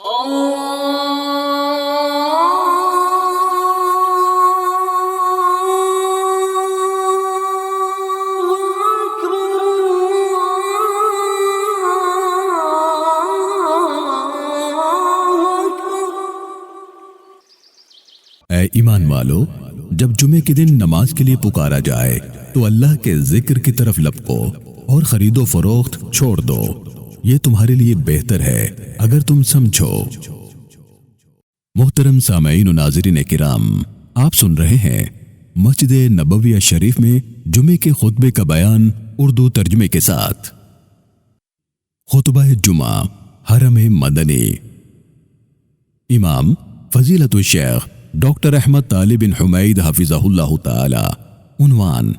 اے ایمان والو، جب جمعے کے دن نماز کے لیے پکارا جائے تو اللہ کے ذکر کی طرف لپکو اور خرید و فروخت چھوڑ دو، یہ تمہارے لیے بہتر ہے اگر تم سمجھو۔ محترم سامعین و ناظرین کرام، آپ سن رہے ہیں مسجد نبویہ شریف میں جمعے کے خطبے کا بیان اردو ترجمے کے ساتھ۔ خطبہ جمعہ حرم مدنی۔ امام فضیلت الشیخ ڈاکٹر احمد طالب بن حمید حفظہ اللہ تعالی۔ عنوان: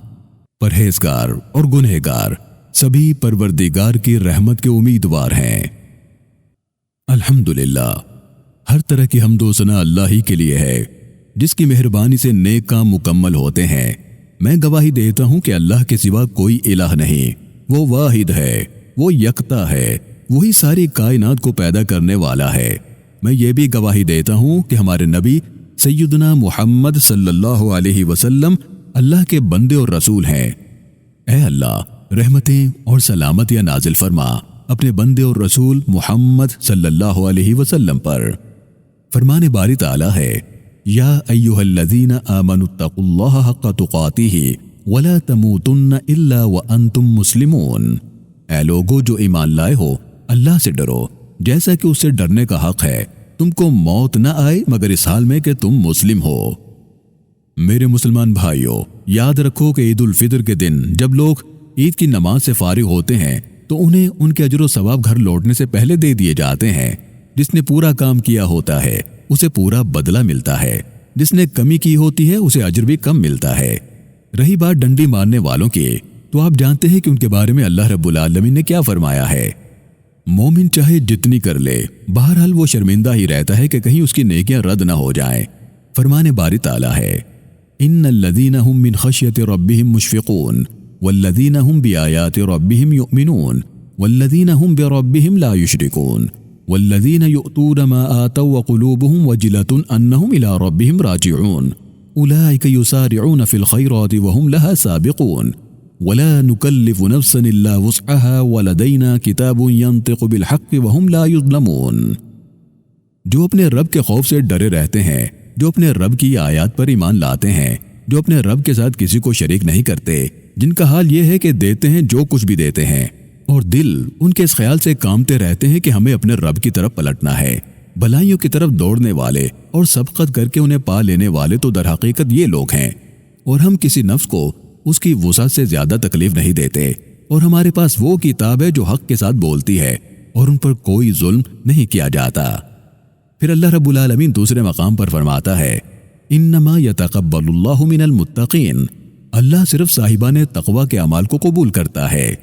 پرہیزگار اور گنہگار سبھی پروردگار کی رحمت کے امیدوار ہیں۔ الحمدللہ، ہر طرح کی حمد و ثنا اللہ ہی کے لیے ہے، جس کی مہربانی سے نیک کام مکمل ہوتے ہیں۔ میں گواہی دیتا ہوں کہ اللہ کے سوا کوئی الہ نہیں، وہ واحد ہے، وہ یکتا ہے، وہی ساری کائنات کو پیدا کرنے والا ہے۔ میں یہ بھی گواہی دیتا ہوں کہ ہمارے نبی سیدنا محمد صلی اللہ علیہ وسلم اللہ کے بندے اور رسول ہیں۔ اے اللہ، رحمتیں اور سلامتیاں نازل فرما اپنے بندے اور رسول محمد صلی اللہ علیہ وسلم پر۔ فرمان باری تعالی ہے: یا ایھا الذین آمنوا اتقوا اللہ حق تقاتہ ولا تموتن الا وانتم مسلمون۔ اے لوگو جو ایمان لائے ہو، اللہ سے ڈرو جیسا کہ اس سے ڈرنے کا حق ہے۔ تم کو موت نہ آئے مگر اس حال میں کہ تم مسلم ہو۔ میرے مسلمان بھائیوں، یاد رکھو کہ عید الفطر کے دن جب لوگ عید کی نماز سے فارغ ہوتے ہیں تو انہیں ان کے اجر و ثواب گھر لوٹنے سے پہلے دے دیے جاتے ہیں۔ جس نے پورا کام کیا ہوتا ہے اسے پورا بدلہ ملتا ہے، جس نے کمی کی ہوتی ہے اسے اجر بھی کم ملتا ہے۔ رہی بات ڈنڈی مارنے والوں کی، تو آپ جانتے ہیں کہ ان کے بارے میں اللہ رب العالمین نے کیا فرمایا ہے۔ مومن چاہے جتنی کر لے، بہرحال وہ شرمندہ ہی رہتا ہے کہ کہیں اس کی نیکیاں رد نہ ہو جائیں۔ فرمان باری تعالی ہے: ان الذین هم من خشیۃ ربهم مشفقون والذین هم بآیات ربهم یؤمنون والذین هم بربهم لا یشرکون والذین یؤتون ما آتوا وقلوبهم وجلة انهم الى ربهم راجعون اولئک یسارعون فی الخیرات وهم لها سابقون ولا نکلف نفسا الا وسعها ولدینا کتاب ینطق بالحق وهم لا یظلمون۔ جو اپنے رب کے خوف سے ڈرے رہتے ہیں، جو اپنے رب کی آیات پر ایمان لاتے ہیں، جو اپنے رب کے ساتھ کسی کو شریک نہیں کرتے، جن کا حال یہ ہے کہ دیتے ہیں جو کچھ بھی دیتے ہیں، اور دل ان کے اس خیال سے کامتے رہتے ہیں کہ ہمیں اپنے رب کی طرف پلٹنا ہے۔ بھلائیوں کی طرف دوڑنے والے اور سبقت کر کے انہیں پا لینے والے تو در حقیقت یہ لوگ ہیں۔ اور ہم کسی نفس کو اس کی وسعت سے زیادہ تکلیف نہیں دیتے، اور ہمارے پاس وہ کتاب ہے جو حق کے ساتھ بولتی ہے اور ان پر کوئی ظلم نہیں کیا جاتا۔ پھر اللہ رب العالمین دوسرے مقام پر فرماتا ہے: انما یتقبل اللہ من المتقین۔ اللہ صرف صاحبان تقوی کے اعمال کو قبول کرتا ہے۔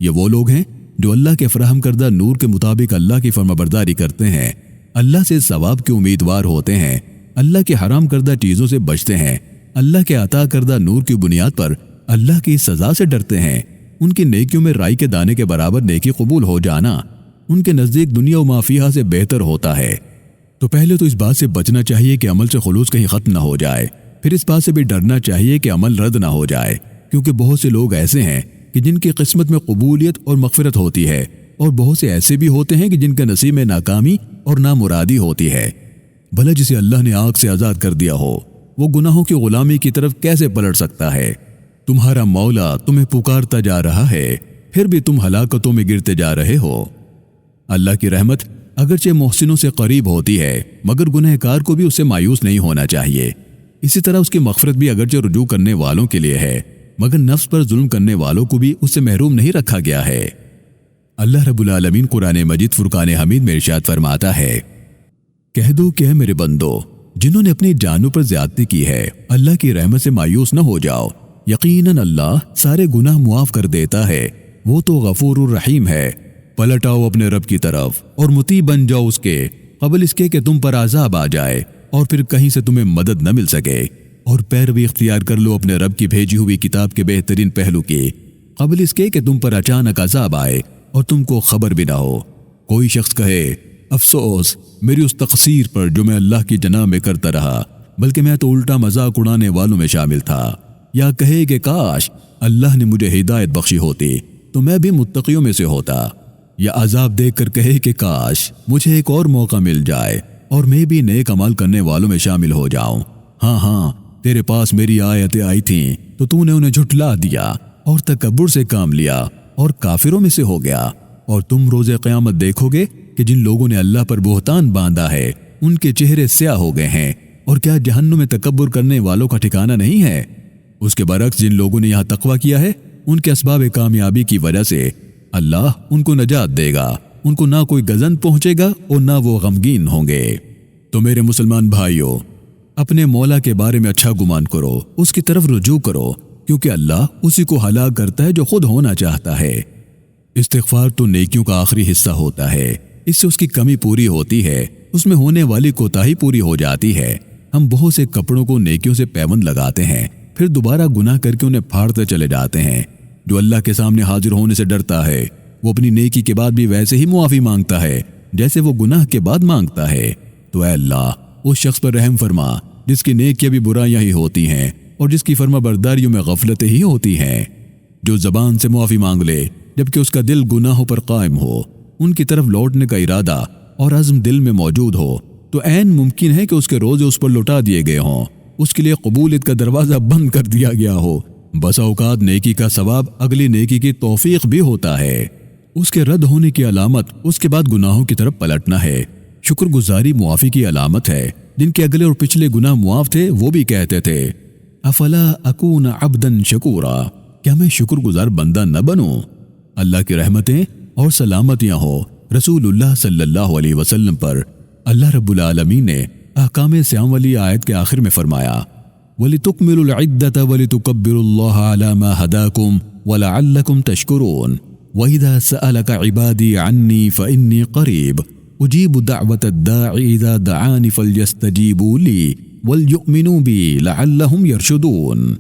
یہ وہ لوگ ہیں جو اللہ کے فراہم کردہ نور کے مطابق اللہ کی فرمانبرداری کرتے ہیں، اللہ سے ثواب کے امیدوار ہوتے ہیں، اللہ کے حرام کردہ چیزوں سے بچتے ہیں، اللہ کے عطا کردہ نور کی بنیاد پر اللہ کی سزا سے ڈرتے ہیں۔ ان کی نیکیوں میں رائی کے دانے کے برابر نیکی قبول ہو جانا ان کے نزدیک دنیا و ما فیہا سے بہتر ہوتا ہے۔ تو پہلے تو اس بات سے بچنا چاہیے کہ عمل سے خلوص کہیں ختم نہ ہو جائے، پھر اس بات سے بھی ڈرنا چاہیے کہ عمل رد نہ ہو جائے، کیونکہ بہت سے لوگ ایسے ہیں کہ جن کی قسمت میں قبولیت اور مغفرت ہوتی ہے، اور بہت سے ایسے بھی ہوتے ہیں کہ جن کے نصیب میں ناکامی اور نامرادی ہوتی ہے۔ بھلا جسے اللہ نے آگ سے آزاد کر دیا ہو، وہ گناہوں کی غلامی کی طرف کیسے پلٹ سکتا ہے؟ تمہارا مولا تمہیں پکارتا جا رہا ہے، پھر بھی تم ہلاکتوں میں گرتے جا رہے ہو۔ اللہ کی رحمت اگرچہ محسنوں سے قریب ہوتی ہے، مگر گنہگار کو بھی اس سے مایوس نہیں ہونا چاہیے۔ اسی طرح اس کی مغفرت بھی اگرچہ رجوع کرنے والوں کے لیے ہے، مگر نفس پر ظلم کرنے والوں کو بھی اس سے محروم نہیں رکھا گیا ہے۔ اللہ رب العالمین قرآن مجید فرقان حمید میں ارشاد فرماتا ہے: کہہ دو کہ اے میرے بندو، جنہوں نے اپنی جانوں پر زیادتی کی ہے، اللہ کی رحمت سے مایوس نہ ہو جاؤ، یقیناً اللہ سارے گناہ معاف کر دیتا ہے، وہ تو غفور الرحیم ہے۔ پلٹ آؤ اپنے رب کی طرف اور مطیع بن جاؤ اس کے، قبل اس کے کہ تم پر عذاب آ جائے اور پھر کہیں سے تمہیں مدد نہ مل سکے، اور پیروی اختیار کر لو اپنے رب کی بھیجی ہوئی کتاب کے بہترین پہلو کی، قبل اس کے کہ تم پر اچانک عذاب آئے اور تم کو خبر بھی نہ ہو۔ کوئی شخص کہے افسوس میری اس تقصیر پر جو میں اللہ کی جناب میں کرتا رہا، بلکہ میں تو الٹا مذاق اڑانے والوں میں شامل تھا۔ یا کہے کہ کاش اللہ نے مجھے ہدایت بخشی ہوتی تو میں بھی متقیوں میں سے ہوتا، یا عذاب دیکھ کر کہے کہ کاش مجھے ایک اور موقع مل جائے اور میں بھی نیک عمل کرنے والوں میں شامل ہو جاؤں۔ ہاں تیرے پاس میری آیتیں آئی تھیں تو نے انہیں جھٹلا دیا اور تکبر سے کام لیا اور کافروں میں سے ہو گیا، اور تم روز قیامت دیکھو گے کہ جن لوگوں نے اللہ پر بہتان باندھا ہے ان کے چہرے سیاہ ہو گئے ہیں، اور کیا جہنم میں تکبر کرنے والوں کا ٹھکانہ نہیں ہے؟ اس کے برعکس جن لوگوں نے یہاں تقویٰ کیا ہے ان کے اسباب کامیابی کی وجہ سے اللہ ان کو نجات دے گا، ان کو نہ کوئی گزن پہنچے گا اور نہ وہ غمگین ہوں گے۔ تو میرے مسلمان بھائیوں، اپنے مولا کے بارے میں اچھا گمان کرو، اس کی طرف رجوع کرو، کیونکہ اللہ اسی کو ہلاک کرتا ہے جو خود ہونا چاہتا ہے۔ استغفار تو نیکیوں کا آخری حصہ ہوتا ہے، اس سے اس کی کمی پوری ہوتی ہے، اس میں ہونے والی کوتاہی پوری ہو جاتی ہے۔ ہم بہت سے کپڑوں کو نیکیوں سے پیوند لگاتے ہیں، پھر دوبارہ گناہ کر کے انہیں پھاڑتے چلے جاتے ہیں۔ جو اللہ کے سامنے حاضر ہونے سے ڈرتا ہے وہ اپنی نیکی کے بعد بھی ویسے ہی معافی مانگتا ہے جیسے وہ گناہ کے بعد مانگتا ہے۔ تو اے اللہ اس شخص پر رحم فرما جس کی نیکیاں بھی برائیاں ہی ہوتی ہیں اور جس کی فرما برداریوں میں غفلتیں ہی ہوتی ہیں، جو زبان سے معافی مانگ لے جبکہ اس کا دل گناہوں پر قائم ہو، ان کی طرف لوٹنے کا ارادہ اور عزم دل میں موجود ہو تو عین ممکن ہے کہ اس کے روزے اس پر لوٹا دیے گئے ہوں، اس کے لیے قبولیت کا دروازہ بند کر دیا گیا ہو۔ بسا اوقات نیکی کا ثواب اگلی نیکی کی توفیق بھی ہوتا ہے۔ اس کے رد ہونے کی علامت اس کے بعد گناہوں کی طرف پلٹنا ہے۔ شکر گزاری معافی کی علامت ہے۔ جن کے اگلے اور پچھلے گناہ معاف تھے وہ بھی کہتے تھے افلا اکون عبدا شکورا، کیا میں شکر گزار بندہ نہ بنوں؟ اللہ کی رحمتیں اور سلامتیاں ہو رسول اللہ صلی اللہ علیہ وسلم پر۔ اللہ رب العالمین نے احکام صیام والی آیت کے آخر میں فرمایا وَلِتُكْمِلُوا الْعِدَّةَ وَلِتُكَبِّرُوا اللَّهَ عَلَى مَا هَدَاكُمْ وَلَعَلَّكُمْ تَشْكُرُونَ وَإِذَا سَأَلَكَ عِبَادِي عَنِّي فَإِنِّي قَرِيبٌ أُجِيبُ دَعْوَةَ الدَّاعِ إِذَا دَعَانِ فَلْيَسْتَجِيبُوا لِي وَلْيُؤْمِنُوا بِي لَعَلَّهُمْ يَرْشُدُونَ،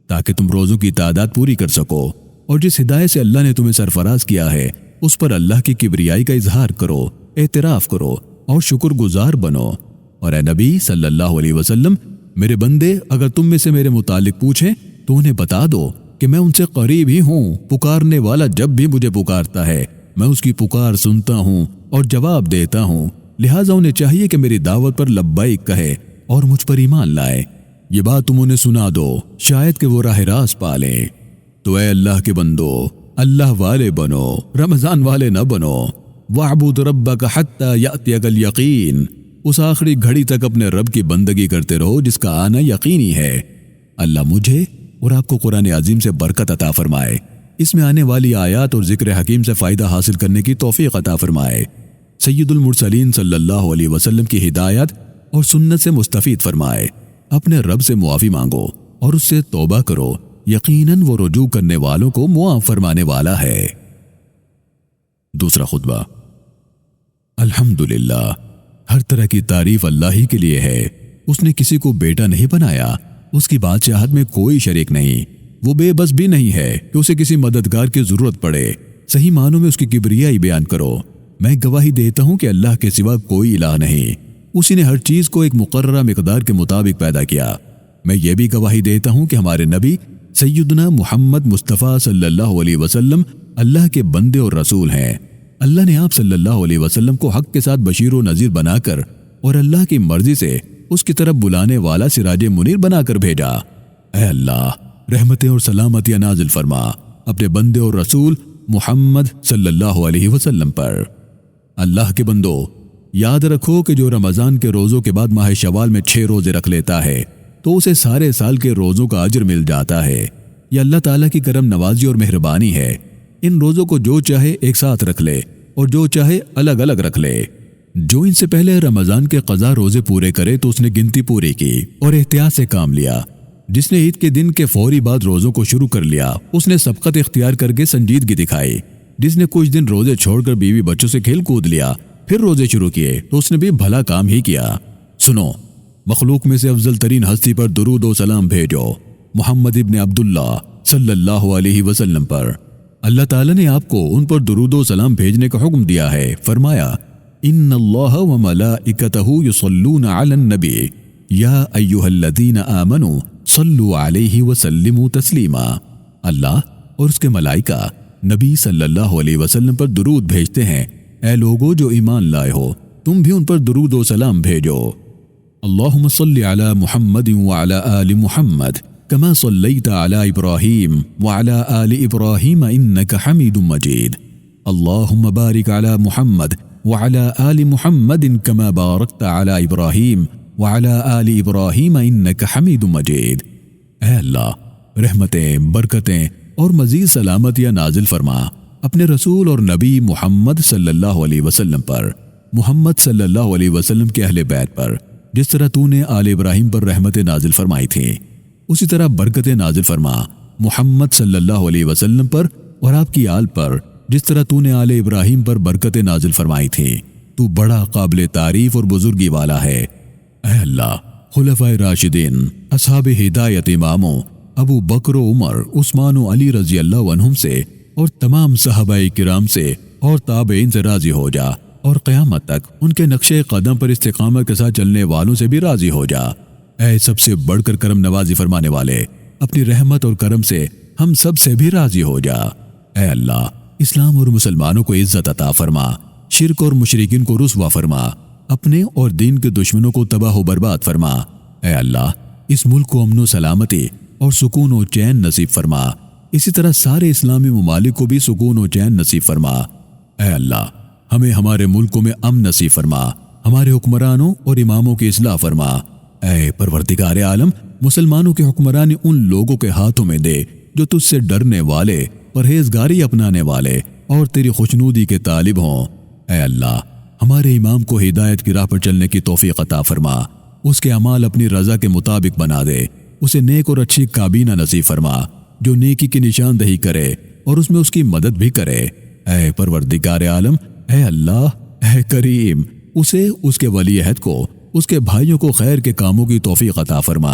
تاکہ تم روزوں کی تعداد پوری کر سکو، اور جس ہدایت سے اللہ نے تمہیں سرفراز کیا ہے اس پر اللہ کی کبریائی کا اظہار کرو، اعتراف کرو اور شکر گزار بنو۔ اور اے نبی صلی اللہ علیہ وسلم، میرے بندے اگر تم میں سے میرے متعلق پوچھیں تو انہیں بتا دو کہ میں ان سے قریب ہی ہوں، پکارنے والا جب بھی مجھے پکارتا ہے میں اس کی پکار سنتا ہوں اور جواب دیتا ہوں، لہٰذا انہیں چاہیے کہ میری دعوت پر لبیک کہے اور مجھ پر ایمان لائے۔ یہ بات تم انہیں سنا دو، شاید کہ وہ راہ راست پالیں۔ تو اے اللہ کے بندو، اللہ والے بنو، رمضان والے نہ بنو۔ وَاعْبُدْ رَبَّكَ حَتَّى يَأْتِيَكَ الْيَقِينُ، اس آخری گھڑی تک اپنے رب کی بندگی کرتے رہو جس کا آنا یقینی ہے۔ اللہ مجھے اور آپ کو قرآن عظیم سے برکت عطا فرمائے، اس میں آنے والی آیات اور ذکر حکیم سے فائدہ حاصل کرنے کی توفیق عطا فرمائے، سید المرسلین صلی اللہ علیہ وسلم کی ہدایت اور سنت سے مستفید فرمائے۔ اپنے رب سے معافی مانگو اور اس سے توبہ کرو، یقیناً وہ رجوع کرنے والوں کو معاف فرمانے والا ہے۔ دوسرا خطبہ۔ الحمدللہ، ہر طرح کی تعریف اللہ ہی کے لیے ہے۔ اس نے کسی کو بیٹا نہیں بنایا، اس کی بادشاہت میں کوئی شریک نہیں، وہ بے بس بھی نہیں ہے کہ اسے کسی مددگار کی ضرورت پڑے۔ صحیح معنوں میں اس کی کبریائی بیان کرو۔ میں گواہی دیتا ہوں کہ اللہ کے سوا کوئی الہ نہیں، اسی نے ہر چیز کو ایک مقررہ مقدار کے مطابق پیدا کیا۔ میں یہ بھی گواہی دیتا ہوں کہ ہمارے نبی سیدنا محمد مصطفیٰ صلی اللہ علیہ وسلم اللہ کے بندے اور رسول ہیں۔ اللہ نے آپ صلی اللہ علیہ وسلم کو حق کے ساتھ بشیر و نذیر بنا کر اور اللہ کی مرضی سے اس کی طرف بلانے والا سراج منیر بنا کر بھیجا۔ اے اللہ، رحمتیں اور سلامتیاں نازل فرما اپنے بندے اور رسول محمد صلی اللہ علیہ وسلم پر۔ اللہ کے بندو، یاد رکھو کہ جو رمضان کے روزوں کے بعد ماہ شوال میں 6 روزے رکھ لیتا ہے تو اسے سارے سال کے روزوں کا اجر مل جاتا ہے۔ یہ اللہ تعالیٰ کی کرم نوازی اور مہربانی ہے۔ ان روزوں کو جو چاہے ایک ساتھ رکھ لے اور جو چاہے الگ الگ رکھ لے۔ جو ان سے پہلے رمضان کے قضا روزے پورے کرے تو اس نے گنتی پوری کی اور احتیاط سے کام لیا۔ جس نے عید کے دن کے فوری بعد روزوں کو شروع کر لیا اس نے سبقت اختیار کر کے سنجیدگی دکھائی۔ جس نے کچھ دن روزے چھوڑ کر بیوی بچوں سے کھیل کود لیا پھر روزے شروع کیے تو اس نے بھی بھلا کام ہی کیا۔ سنو، مخلوق میں سے افضل ترین ہستی پر درود و سلام بھیجو، محمد ابن عبداللہ صلی اللہ علیہ وسلم پر۔ اللہ تعالیٰ نے آپ کو ان پر درود و سلام بھیجنے کا حکم دیا ہے۔ فرمایا ان اللہ وملائکتہ یصلون علی النبی یا ایھا الذین آمنوا صلوا علیہ وسلموا تسلیما۔ اللہ اور اس کے ملائکہ نبی صلی اللہ علیہ وسلم پر درود بھیجتے ہیں۔ اے لوگو جو ایمان لائے ہو، تم بھی ان پر درود و سلام بھیجو۔ اللہم صلی علی محمد وعلی آل محمد کما صلیت علی ابراہیم وعلی آل ابراہیم انک حمید مجید۔ اللہم بارک علی محمد وعلی آل محمد کما بارکت علی ابراہیم وعلی آل ابراہیم انک حمید مجید۔ اے اللہ رحمتیں، برکتیں اور مزید سلامتیاں نازل فرما اپنے رسول اور نبی محمد صلی اللہ علیہ وسلم پر، محمد صلی اللہ علیہ وسلم کے اہل بیت پر، جس طرح تو نے آل ابراہیم پر رحمتیں نازل فرمائی تھی اسی طرح برکتیں نازل فرما محمد صلی اللہ علیہ وسلم پر اور آپ کی آل پر، جس طرح تو نے آل ابراہیم پر برکتیں نازل فرمائی تھی۔ تو بڑا قابل تعریف اور بزرگی والا ہے۔ اے اللہ خلفائے راشدین، اصحاب ہدایت اماموں ابو بکر و عمر، عثمان و علی رضی اللہ عنہم سے اور تمام صحابہ کرام سے اور تابعین سے راضی ہو جا، اور قیامت تک ان کے نقش قدم پر استقامت کے ساتھ چلنے والوں سے بھی راضی ہو جا۔ اے سب سے بڑھ کر کرم نوازی فرمانے والے، اپنی رحمت اور کرم سے ہم سب سے بھی راضی ہو جا۔ اے اللہ اسلام اور مسلمانوں کو عزت عطا فرما، شرک اور مشرکین کو رسوا فرما، اپنے اور دین کے دشمنوں کو تباہ و برباد فرما۔ اے اللہ اس ملک کو امن و سلامتی اور سکون و چین نصیب فرما، اسی طرح سارے اسلامی ممالک کو بھی سکون و چین نصیب فرما۔ اے اللہ ہمیں ہمارے ملکوں میں امن نصیب فرما، ہمارے حکمرانوں اور اماموں کی اصلاح فرما۔ اے پروردگار عالم مسلمانوں کی حکمرانی ان لوگوں کے ہاتھوں میں دے جو تجھ سے ڈرنے والے، پرہیزگاری اپنانے والے اور تیری خوشنودی کے طالب ہوں۔ اے اللہ ہمارے امام کو ہدایت کی راہ پر چلنے کی توفیق عطا فرما، اس کے اعمال اپنی رضا کے مطابق بنا دے، اسے نیک اور اچھی کابینہ نصیب فرما جو نیکی کی نشاندہی کرے اور اس میں اس کی مدد بھی کرے۔ اے پروردگار عالم، اے اللہ، اے کریم، اسے، اس کے ولی عہد کو، اس کے بھائیوں کو خیر کے کاموں کی توفیق عطا فرما۔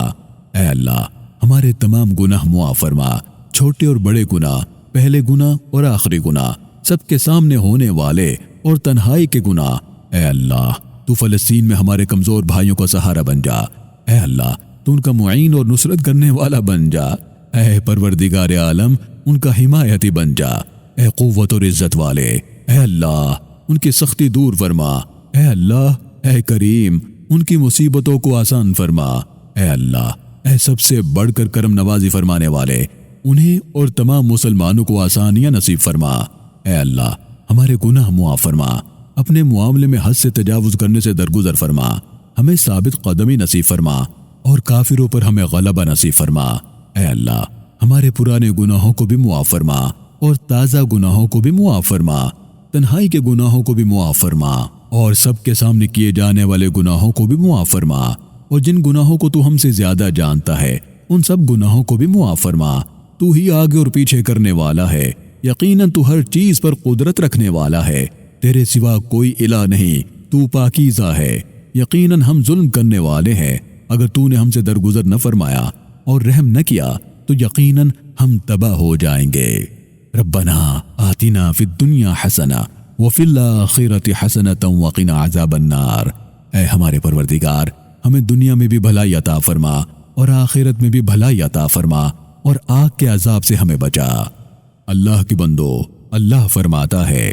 اے اللہ ہمارے تمام گناہ معاف فرما، چھوٹے اور بڑے گناہ، پہلے گناہ اور آخری گناہ، سب کے سامنے ہونے والے اور تنہائی کے گناہ۔ اے اللہ تو فلسطین میں ہمارے کمزور بھائیوں کا سہارا بن جا۔ اے اللہ تو ان کا معین اور نصرت کرنے والا بن جا۔ اے پروردگار عالم ان کا حمایتی بن جا۔ اے قوت اور عزت والے، اے اللہ ان کی سختی دور فرما۔ اے اللہ، اے کریم ان کی مصیبتوں کو آسان فرما۔ اے اللہ، اے سب سے بڑھ کر کرم نوازی فرمانے والے، انہیں اور تمام مسلمانوں کو آسانیاں نصیب فرما۔ اے اللہ ہمارے گناہ معاف فرما، اپنے معاملے میں حد سے تجاوز کرنے سے درگزر فرما، ہمیں ثابت قدمی نصیب فرما اور کافروں پر ہمیں غلبہ نصیب فرما۔ اے اللہ ہمارے پرانے گناہوں کو بھی معاف فرما اور تازہ گناہوں کو بھی معاف فرما، تنہائی کے گناہوں کو بھی معاف فرما اور سب کے سامنے کیے جانے والے گناہوں کو بھی معاف فرما، اور جن گناہوں کو تو ہم سے زیادہ جانتا ہے ان سب گناہوں کو بھی معاف فرما۔ تو ہی آگے اور پیچھے کرنے والا ہے، یقیناً تو ہر چیز پر قدرت رکھنے والا ہے، تیرے سوا کوئی الہ نہیں، تو پاکیزہ ہے۔ یقیناً ہم ظلم کرنے والے ہیں، اگر تو نے ہم سے درگزر نہ فرمایا اور رحم نہ کیا تو یقیناً ہم تباہ ہو جائیں گے۔ ربنا آتنا فی الدنیا حسنہ وفی الآخرۃ حسنۃ وقنا عذاب النار۔ اے ہمارے پروردگار ہمیں دنیا میں بھی بھلائی عطا فرما اور آخرت میں بھی بھلائی عطا فرما اور آگ کے عذاب سے ہمیں بچا۔ اللہ کے بندو، اللہ فرماتا ہے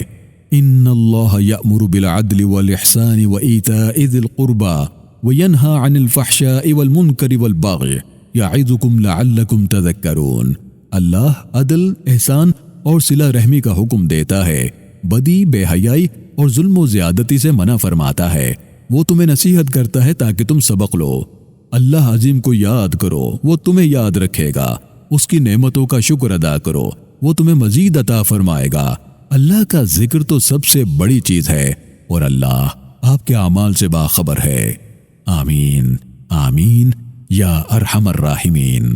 ان اللہ یأمر بالعدل والاحسان وایتاء ذی القربى وینہی عن الفحشاء والمنکر والبغی یعظکم لعلکم تذکرون۔ اللہ عدل، احسان اور صلہ رحمی کا حکم دیتا ہے، بدی، بے حیائی اور ظلم و زیادتی سے منع فرماتا ہے، وہ تمہیں نصیحت کرتا ہے تاکہ تم سبق لو۔ اللہ عظیم کو یاد کرو، وہ تمہیں یاد رکھے گا، اس کی نعمتوں کا شکر ادا کرو، وہ تمہیں مزید عطا فرمائے گا۔ اللہ کا ذکر تو سب سے بڑی چیز ہے اور اللہ آپ کے اعمال سے باخبر ہے۔ آمین آمین یا ارحم الراحمین۔